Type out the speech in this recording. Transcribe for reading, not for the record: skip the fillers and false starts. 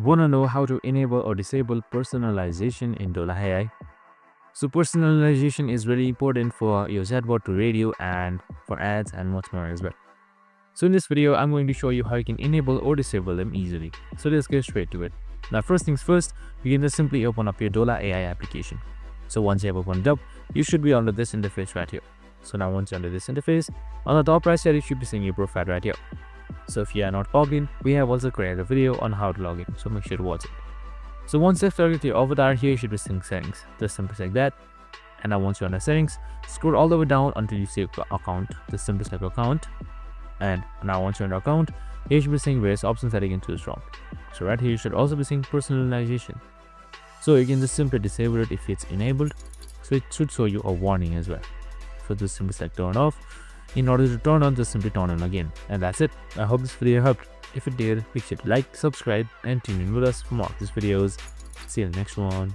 Want to know how to enable or disable personalization in Dola AI? So personalization is really important for your chatbot to radio and for ads and much more as well. So in this video, I'm going to show you how you can enable or disable them easily. So let's get straight to it. Now first things first, you can just simply open up your Dola AI application. So once you have opened it up, you should be under this interface right here. So now once you're under this interface, on the top right side, you should be seeing your profile right here. So if you are not logged in, we have also created a video on how to log in, so make sure to watch it. So once you've logged your avatar, here you should be seeing settings. Just simply select that. And now once you're under settings, scroll all the way down until you see account. Just simply select account. And now once you're in account, here you should be seeing various options that you can choose from. So right here you should also be seeing personalization. So you can just simply disable it if it's enabled. So it should show you a warning as well. So just simply select turn off. In order to turn on, just simply turn on again. And that's it. I hope this video helped. If it did, make sure to like, subscribe, and tune in with us for more of these videos. See you in the next one.